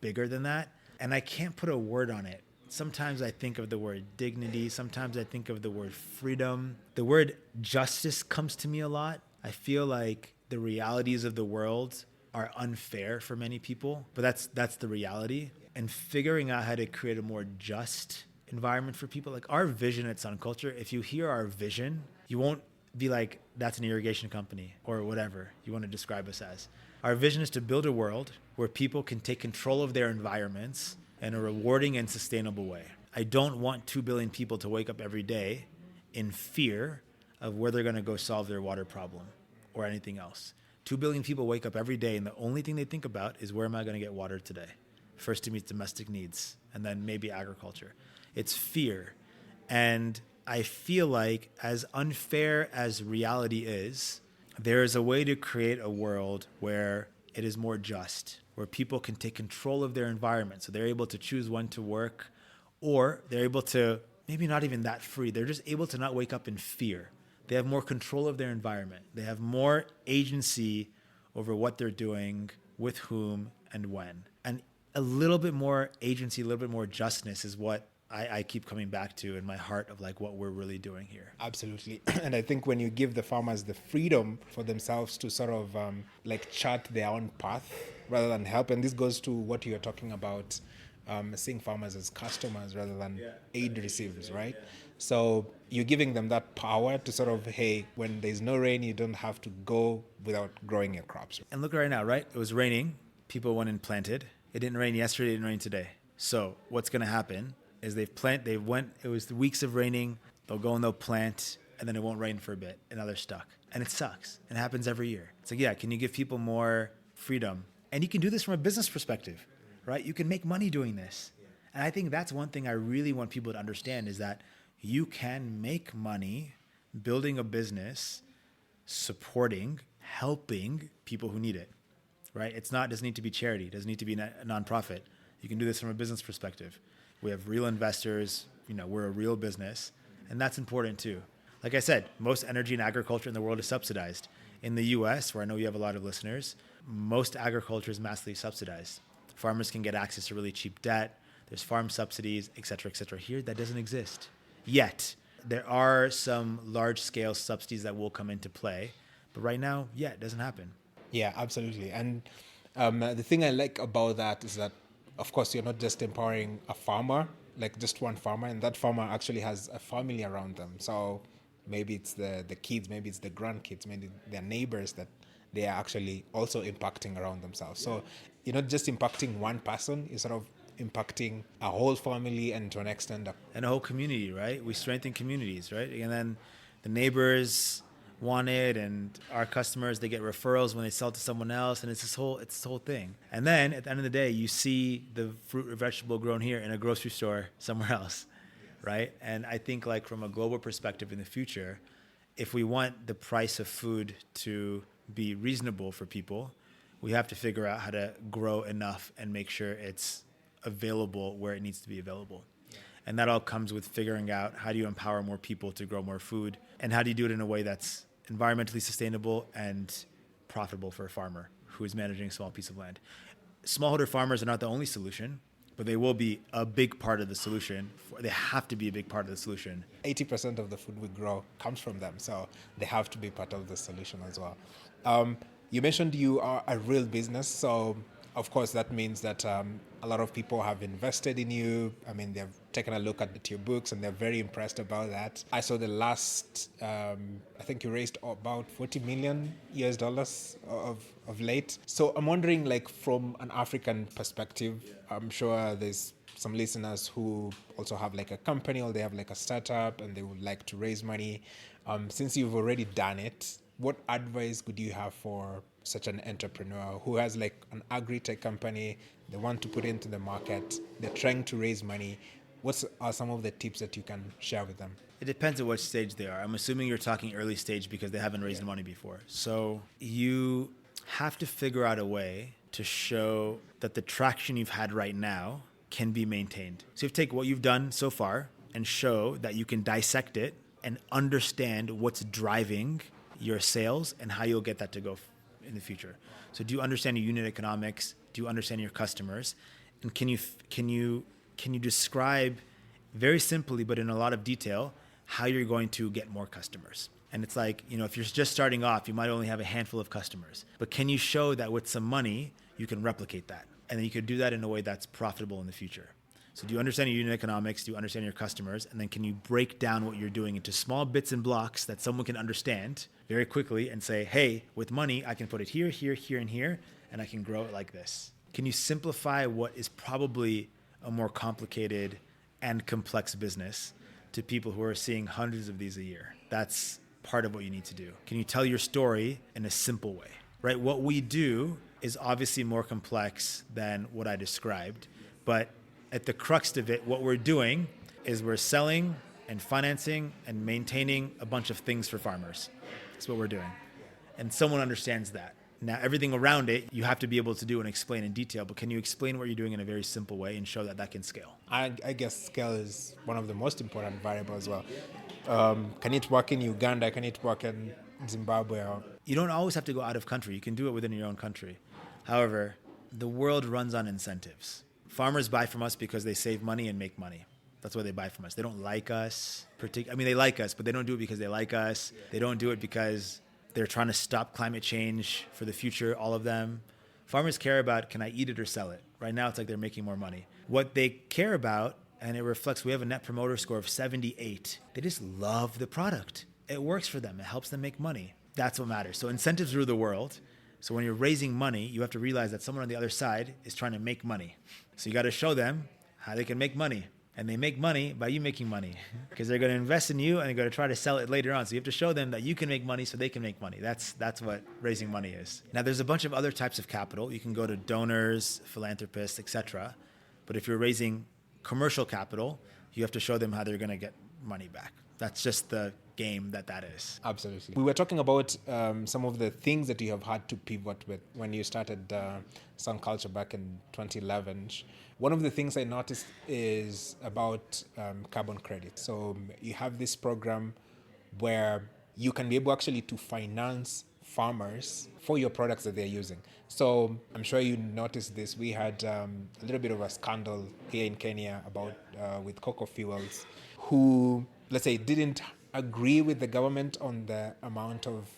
bigger than that. And I can't put a word on it. Sometimes I think of the word dignity. Sometimes I think of the word freedom. The word justice comes to me a lot. I feel like the realities of the world are unfair for many people, but that's the reality. And figuring out how to create a more just environment for people, like our vision at SunCulture, if you hear our vision, you won't be like, that's an irrigation company or whatever you want to describe us as. Our vision is to build a world where people can take control of their environments in a rewarding and sustainable way. I don't want 2 billion people to wake up every day in fear of where they're going to go solve their water problem or anything else. 2 billion people wake up every day and the only thing they think about is, where am I going to get water today? First to meet domestic needs and then maybe agriculture. It's fear. And I feel like, as unfair as reality is, there is a way to create a world where it is more just, where people can take control of their environment. So they're able to choose when to work, or they're able to, maybe not even that free, they're just able to not wake up in fear. They have more control of their environment. They have more agency over what they're doing, with whom, and when. And a little bit more agency, a little bit more justness is what I keep coming back to in my heart of like what we're really doing here. Absolutely. And I think when you give the farmers the freedom for themselves to sort of like chart their own path rather than help, and this goes to what you're talking about, seeing farmers as customers rather than aid receivers, right? So you're giving them that power to sort of, hey, when there's no rain, you don't have to go without growing your crops. And look right now, right? It was raining. People went and planted. It didn't rain yesterday. It didn't rain today. So what's going to happen is it was weeks of raining, they'll go and they'll plant, and then it won't rain for a bit, and now they're stuck. And it sucks. It happens every year. It's like, yeah, can you give people more freedom? And you can do this from a business perspective, right? You can make money doing this. And I think that's one thing I really want people to understand, is that you can make money building a business, supporting, helping people who need it, right? It doesn't need to be charity. It doesn't need to be a nonprofit. You can do this from a business perspective. We have real investors, we're a real business, and that's important too. Like I said, most energy and agriculture in the world is subsidized. In the US, where I know you have a lot of listeners, most agriculture is massively subsidized. Farmers can get access to really cheap debt. There's farm subsidies, et cetera, et cetera. Here, that doesn't exist yet. There are some large-scale subsidies that will come into play, but right now, it doesn't happen. Yeah, absolutely. And the thing I like about that is that, of course, you're not just empowering a farmer, like just one farmer, and that farmer actually has a family around them. So maybe it's the kids, maybe it's the grandkids, maybe their neighbors that they are actually also impacting around themselves. So you're not just impacting one person, you're sort of impacting a whole family, and to an extent and a whole community, right? We strengthen communities, right? And then the neighbors want it, and our customers, they get referrals when they sell to someone else, and it's this whole thing. And then at the end of the day, you see the fruit or vegetable grown here in a grocery store somewhere else, right? And I think, like, from a global perspective in the future, if we want the price of food to be reasonable for people, we have to figure out how to grow enough and make sure it's available where it needs to be available. And that all comes with figuring out, how do you empower more people to grow more food, and how do you do it in a way that's environmentally sustainable and profitable for a farmer who is managing a small piece of land. Smallholder farmers are not the only solution, but they will be a big part of the solution. They have to be a big part of the solution. 80% of the food we grow comes from them, so they have to be part of the solution as well. You mentioned you are a real business, so of course that means that a lot of people have invested in you. I mean, they've taken a look at your books and they're very impressed about that. I saw the last, I think you raised about $40 million of late. So I'm wondering, like, from an African perspective, I'm sure there's some listeners who also have like a company, or they have like a startup and they would like to raise money. Since you've already done it, what advice would you have for such an entrepreneur who has like an agri-tech company, they want to put into the market, they're trying to raise money? What are some of the tips that you can share with them? It depends at what stage they are. I'm assuming you're talking early stage because they haven't raised money before. So you have to figure out a way to show that the traction you've had right now can be maintained. So you take what you've done so far and show that you can dissect it and understand what's driving your sales and how you'll get that to go in the future. So do you understand your unit economics? Do you understand your customers? And can you describe very simply, but in a lot of detail, how you're going to get more customers? And it's like, if you're just starting off, you might only have a handful of customers. But can you show that with some money, you can replicate that? And then you could do that in a way that's profitable in the future. So do you understand your unit economics? Do you understand your customers? And then can you break down what you're doing into small bits and blocks that someone can understand very quickly and say, hey, with money, I can put it here, here, here, and here, and I can grow it like this. Can you simplify what is probably a more complicated and complex business to people who are seeing hundreds of these a year? That's part of what you need to do. Can you tell your story in a simple way, right? What we do is obviously more complex than what I described, but at the crux of it, what we're doing is we're selling and financing and maintaining a bunch of things for farmers. That's what we're doing. And someone understands that. Now, everything around it, you have to be able to do and explain in detail, but can you explain what you're doing in a very simple way and show that that can scale? I guess scale is one of the most important variables as well. Can it work in Uganda? Can it work in Zimbabwe? You don't always have to go out of country. You can do it within your own country. However, the world runs on incentives. Farmers buy from us because they save money and make money. That's why they buy from us. They don't like us. They like us, but they don't do it because they like us. They don't do it because they're trying to stop climate change for the future, all of them. Farmers care about, can I eat it or sell it? Right now, it's like they're making more money. What they care about, and it reflects, we have a net promoter score of 78. They just love the product. It works for them. It helps them make money. That's what matters. So incentives rule the world. So when you're raising money, you have to realize that someone on the other side is trying to make money. So you got to show them how they can make money. And they make money by you making money because they're going to invest in you and they're going to try to sell it later on. So you have to show them that you can make money so they can make money. That's what raising money is. Now, there's a bunch of other types of capital. You can go to donors, philanthropists, etc. But if you're raising commercial capital, you have to show them how they're going to get money back. That's just the game that is. Absolutely. We were talking about some of the things that you have had to pivot with when you started SunCulture back in 2011. One of the things I noticed is about carbon credits. So you have this program where you can be able actually to finance farmers for your products that they're using. So I'm sure you noticed this. We had a little bit of a scandal here in Kenya about with cocoa fuels who, let's say, didn't agree with the government on the amount of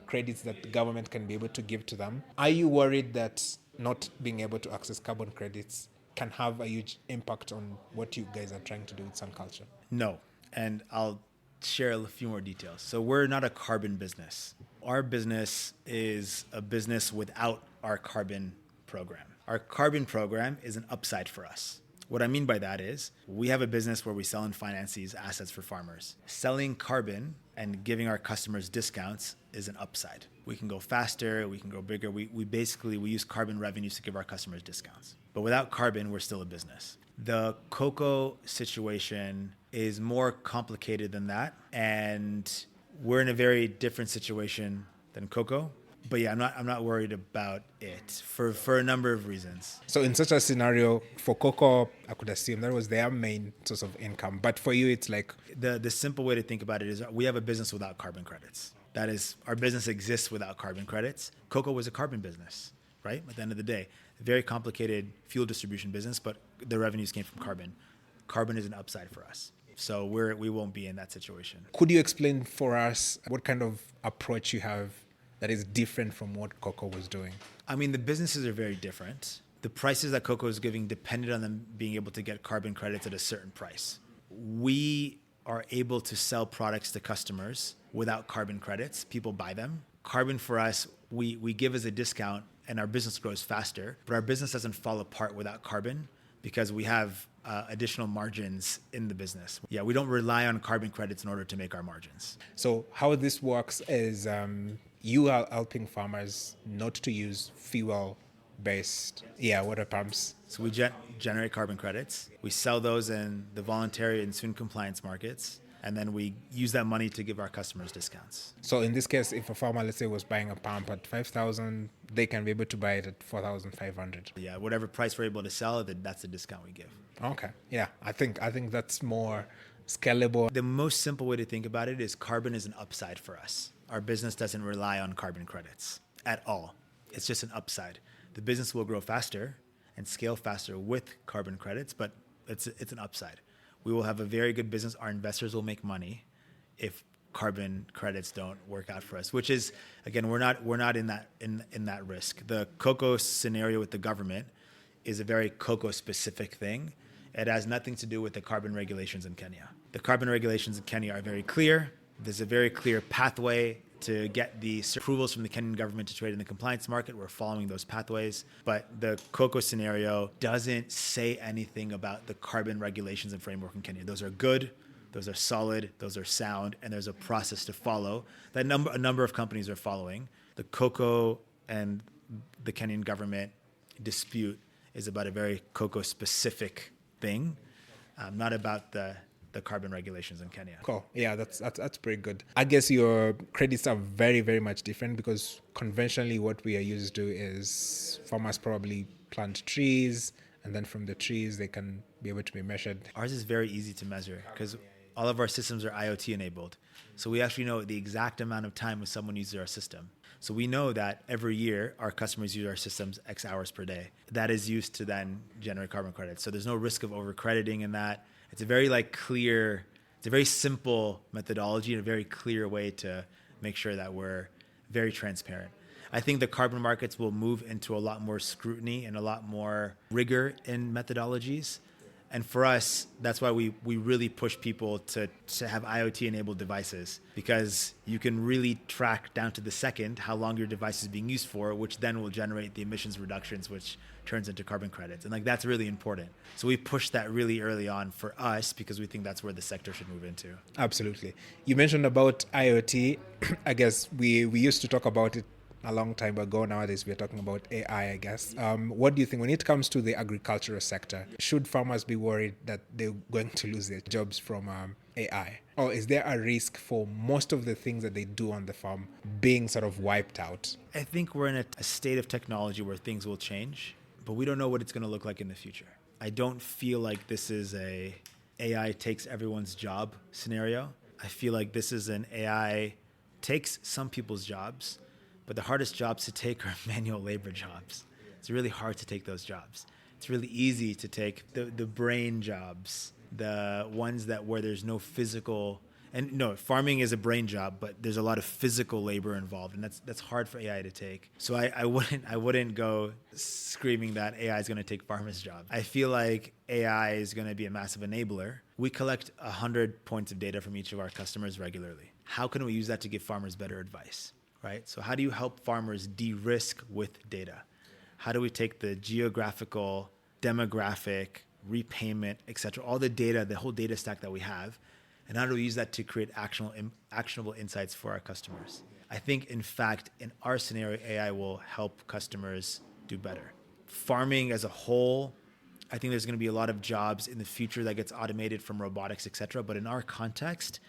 credits that the government can be able to give to them. Are you worried that not being able to access carbon credits can have a huge impact on what you guys are trying to do with SunCulture? No, and I'll share a few more details. So we're not a carbon business. Our business is a business without our carbon program. Our carbon program is an upside for us. What I mean by that is we have a business where we sell and finance these assets for farmers. Selling carbon and giving our customers discounts is an upside. We can go faster, we can go bigger. We use carbon revenues to give our customers discounts. But without carbon, we're still a business. The cocoa situation is more complicated than that. And we're in a very different situation than cocoa. But yeah, I'm not worried about it for a number of reasons. So in such a scenario, for cocoa, I could assume that was their main source of income. But for you, it's like... The simple way to think about it is we have a business without carbon credits. That is, our business exists without carbon credits. Cocoa was a carbon business, right? At the end of the day, a very complicated fuel distribution business, but the revenues came from carbon. Carbon is an upside for us. So we won't be in that situation. Could you explain for us what kind of approach you have that is different from what cocoa was doing? I mean, the businesses are very different. The prices that cocoa is giving depended on them being able to get carbon credits at a certain price. We are able to sell products to customers without carbon credits. People buy them. Carbon for us, we give as a discount and our business grows faster, but our business doesn't fall apart without carbon because we have additional margins in the business. Yeah, we don't rely on carbon credits in order to make our margins. So how this works is you are helping farmers not to use fuel-based water pumps. So we generate carbon credits. We sell those in the voluntary and soon compliance markets. And then we use that money to give our customers discounts. So in this case, if a farmer, let's say, was buying a pump at 5,000, they can be able to buy it at 4,500. Yeah, whatever price we're able to sell, that's the discount we give. Okay. Yeah, I think that's more scalable. The most simple way to think about it is carbon is an upside for us. Our business doesn't rely on carbon credits at all. It's just an upside. The business will grow faster and scale faster with carbon credits, but it's an upside. We will have a very good business. Our investors will make money if carbon credits don't work out for us, which is, again, we're not in that risk. The cocoa scenario with the government is a very cocoa specific thing. It has nothing to do with the carbon regulations in Kenya. The carbon regulations in Kenya are very clear. There's a very clear pathway to get the approvals from the Kenyan government to trade in the compliance market. We're following those pathways. But the cocoa scenario doesn't say anything about the carbon regulations and framework in Kenya. Those are good, those are solid, those are sound, and there's a process to follow that a number of companies are following. The cocoa and the Kenyan government dispute is about a very cocoa specific thing, not about the carbon regulations in Kenya. Cool. Yeah, that's pretty good. I guess your credits are very, very much different because conventionally what we are used to is farmers probably plant trees, and then from the trees they can be able to be measured. Ours is very easy to measure because all of our systems are IoT enabled. So we actually know the exact amount of time when someone uses our system. So we know that every year our customers use our systems X hours per day. That is used to then generate carbon credits. So there's no risk of over-crediting in that. It's a very clear, it's a very simple methodology and a very clear way to make sure that we're very transparent. I think the carbon markets will move into a lot more scrutiny and a lot more rigor in methodologies. And for us, that's why we really push people to have IoT-enabled devices, because you can really track down to the second how long your device is being used for, which then will generate the emissions reductions, which turns into carbon credits. And that's really important. So we push that really early on for us because we think that's where the sector should move into. Absolutely. You mentioned about IoT. I guess we used to talk about it a long time ago. Nowadays, we're talking about AI, I guess. What do you think when it comes to the agricultural sector? Should farmers be worried that they're going to lose their jobs from AI? Or is there a risk for most of the things that they do on the farm being sort of wiped out? I think we're in a state of technology where things will change, but we don't know what it's going to look like in the future. I don't feel like this is a AI takes everyone's job scenario. I feel like this is an AI takes some people's jobs, but the hardest jobs to take are manual labor jobs. It's really hard to take those jobs. It's really easy to take the brain jobs, the ones where there's no physical, and no, farming is a brain job, but there's a lot of physical labor involved, and that's hard for AI to take. So I wouldn't go screaming that AI is going to take farmers' jobs. I feel like AI is going to be a massive enabler. We collect 100 points of data from each of our customers regularly. How can we use that to give farmers better advice? Right? So how do you help farmers de-risk with data? How do we take the geographical, demographic, repayment, et cetera, all the data, the whole data stack that we have, and how do we use that to create actionable insights for our customers? I think, in fact, in our scenario, AI will help customers do better. Farming as a whole, I think there's going to be a lot of jobs in the future that gets automated from robotics, et cetera. But in our context,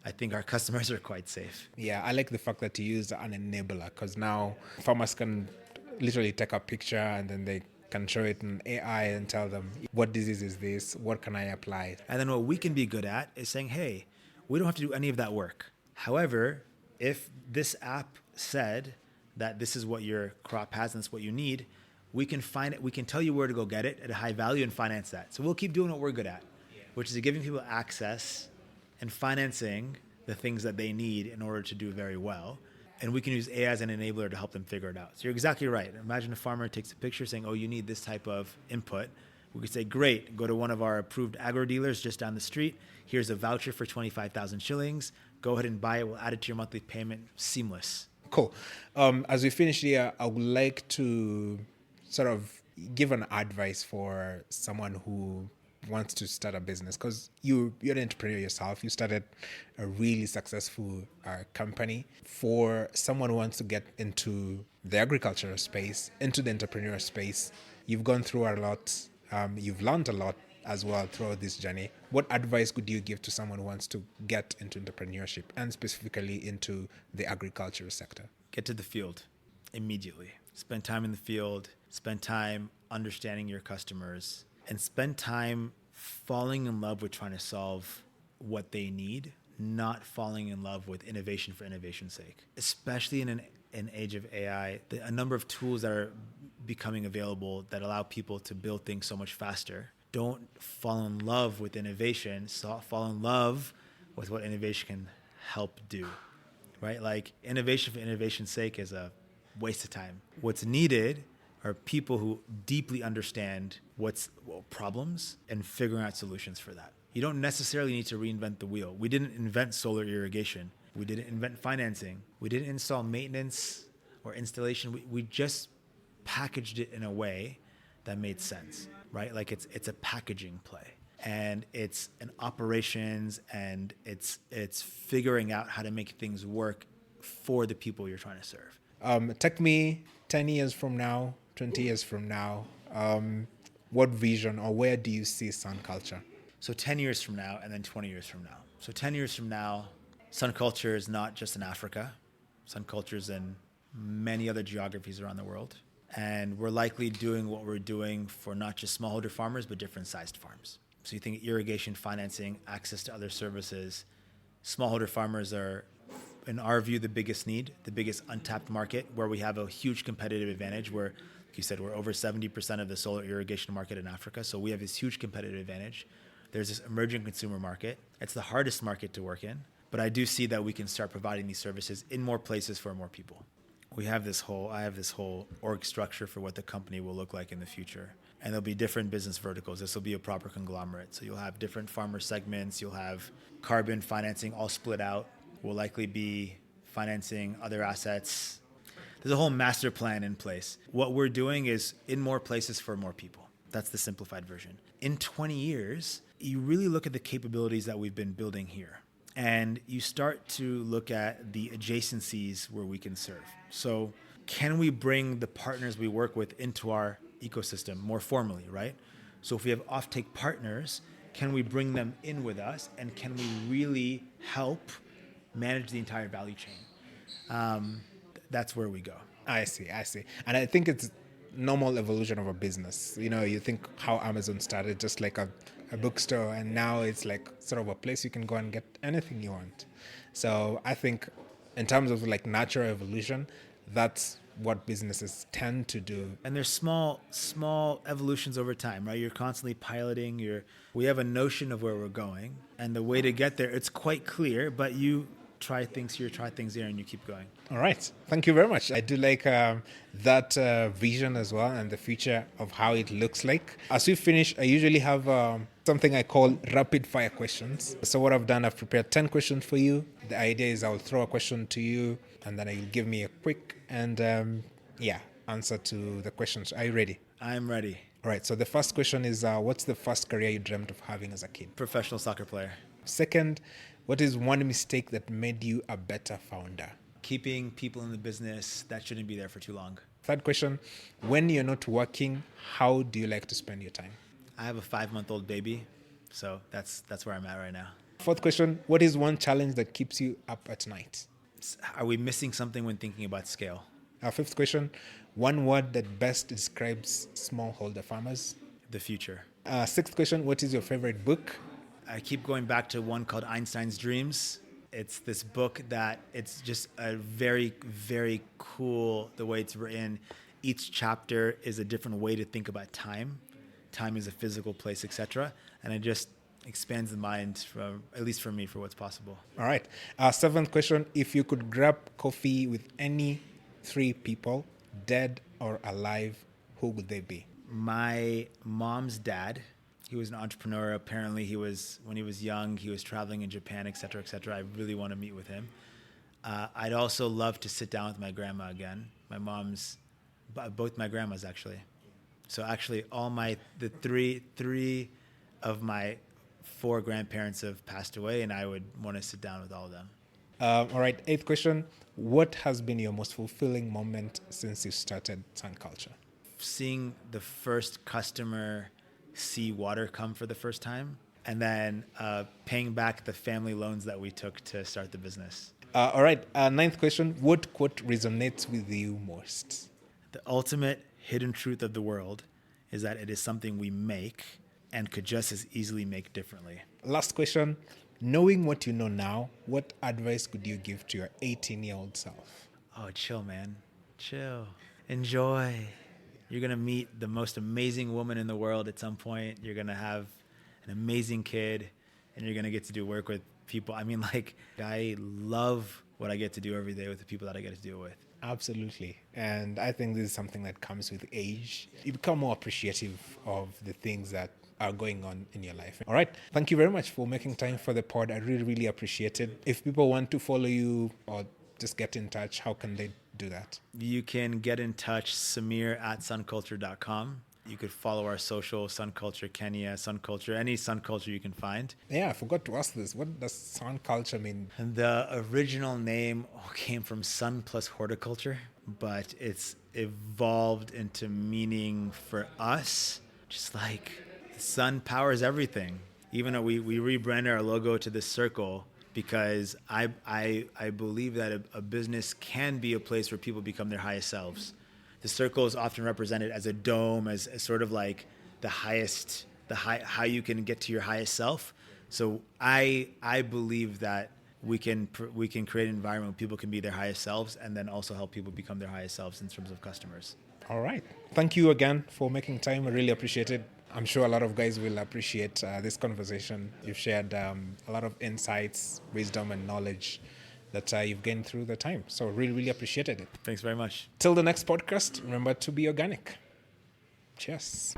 I think our customers are quite safe. Yeah, I like the fact that you use an enabler, because now farmers can literally take a picture and then they can show it in AI and tell them, what disease is this? What can I apply? And then what we can be good at is saying, hey, we don't have to do any of that work. However, if this app said that this is what your crop has and this is what you need, we can find it. We can tell you where to go get it at a high value and finance that. So we'll keep doing what we're good at, which is giving people access and financing the things that they need in order to do very well. And we can use AI as an enabler to help them figure it out. So you're exactly right. Imagine a farmer takes a picture saying, oh, you need this type of input. We could say, great, go to one of our approved agro dealers just down the street. Here's a voucher for 25,000 shillings. Go ahead and buy it. We'll add it to your monthly payment. Seamless. Cool. As we finish here, I would like to sort of give an advice for someone who wants to start a business, because you're an entrepreneur yourself. You started a really successful company. For someone who wants to get into the agricultural space, into the entrepreneurial space, you've gone through a lot. You've learned a lot as well throughout this journey. What advice could you give to someone who wants to get into entrepreneurship and specifically into the agriculture sector? Get to the field immediately. Spend time in the field, spend time understanding your customers, and spend time falling in love with trying to solve what they need, not falling in love with innovation for innovation's sake. Especially in an age of AI, a number of tools that are becoming available that allow people to build things so much faster. Don't fall in love with innovation, fall in love with what innovation can help do, right? Like innovation for innovation's sake is a waste of time. What's needed are people who deeply understand problems and figuring out solutions for that. You don't necessarily need to reinvent the wheel. We didn't invent solar irrigation. We didn't invent financing. We didn't install maintenance or installation. We just packaged it in a way that made sense, right? Like it's a packaging play, and it's an operations, and it's figuring out how to make things work for the people you're trying to serve. Take me 10 years from now, 20 years from now. What vision or where do you see SunCulture? So 10 years from now and then 20 years from now. So 10 years from now, SunCulture is not just in Africa. SunCulture is in many other geographies around the world. And we're likely doing what we're doing for not just smallholder farmers, but different sized farms. So you think irrigation, financing, access to other services. Smallholder farmers are, in our view, the biggest need, the biggest untapped market, where we have a huge competitive advantage, where, like you said, we're over 70% of the solar irrigation market in Africa. So we have this huge competitive advantage. There's this emerging consumer market. It's the hardest market to work in, but I do see that we can start providing these services in more places for more people. I have this whole org structure for what the company will look like in the future. And there'll be different business verticals. This will be a proper conglomerate. So you'll have different farmer segments. You'll have carbon financing all split out. We'll likely be financing other assets. There's a whole master plan in place. What we're doing is in more places for more people. That's the simplified version. In 20 years, you really look at the capabilities that we've been building here. And you start to look at the adjacencies where we can serve. So can we bring the partners we work with into our ecosystem more formally, right? So if we have offtake partners, can we bring them in with us, and can we really help manage the entire value chain? That's where we go. I see. And I think it's normal evolution of a business. You know, you think how Amazon started just like a bookstore, and now it's like sort of a place you can go and get anything you want. So I think in terms of like natural evolution, that's what businesses tend to do. And there's small evolutions over time, right? You're constantly piloting. We have a notion of where we're going, and the way to get there, it's quite clear, but you try things here, try things there, and you keep going. All right. Thank you very much. I do like that vision as well, and the future of how it looks like. As we finish, I usually have something I call rapid fire questions. So what I've done, I've prepared 10 questions for you. The idea is I'll throw a question to you, and then you'll give me a quick and answer to the questions. Are you ready? I'm ready. All right. So the first question is, what's the first career you dreamt of having as a kid? Professional soccer player. Second, what is one mistake that made you a better founder? Keeping people in the business that shouldn't be there for too long. Third question, when you're not working, how do you like to spend your time? I have a 5-month-old baby, so that's where I'm at right now. Fourth question, what is one challenge that keeps you up at night? Are we missing something when thinking about scale? Fifth question, one word that best describes smallholder farmers? The future. Sixth question, what is your favorite book? I keep going back to one called Einstein's Dreams. It's this book that it's just a very, very cool, the way it's written. Each chapter is a different way to think about time. Time is a physical place, etc. And it just expands the mind, at least for me, for what's possible. All right. Seventh question, if you could grab coffee with any 3 people, dead or alive, who would they be? My mom's dad. He was an entrepreneur. Apparently, when he was young, he was traveling in Japan, et cetera, et cetera. I really want to meet with him. I'd also love to sit down with my grandma again. Both my grandmas, actually. So actually, the three of my 4 grandparents have passed away, and I would want to sit down with all of them. All right, 8th question. What has been your most fulfilling moment since you started SunCulture? Seeing the first customer see water come for the first time, and then paying back the family loans that we took to start the business. All right. Ninth question. What quote resonates with you most? The ultimate hidden truth of the world is that it is something we make and could just as easily make differently. Last question. Knowing what you know now, what advice could you give to your 18-year-old self? Oh, chill, man. Chill. Enjoy. You're going to meet the most amazing woman in the world at some point. You're going to have an amazing kid, and you're going to get to do work with people. I mean, like, I love what I get to do every day with the people that I get to do it with. Absolutely. And I think this is something that comes with age. You become more appreciative of the things that are going on in your life. All right. Thank you very much for making time for the pod. I really, really appreciate it. If people want to follow you or just get in touch, how can they do that? You can get in touch, Samir at SunCulture.com. You could follow our social, SunCulture Kenya, SunCulture, any SunCulture you can find. Yeah, I forgot to ask this. What does SunCulture mean? And the original name came from sun plus horticulture, but it's evolved into meaning for us, just like the sun powers everything. Even though we rebranded our logo to this circle, because I believe that a business can be a place where people become their highest selves. The circle is often represented as a dome, as sort of like how you can get to your highest self. So I believe that we can create an environment where people can be their highest selves, and then also help people become their highest selves in terms of customers. All right. Thank you again for making time. I really appreciate it. I'm sure a lot of guys will appreciate this conversation. You've shared a lot of insights, wisdom, and knowledge that you've gained through the time. So really, really appreciated it. Thanks very much. Till the next podcast, remember to be organic. Cheers.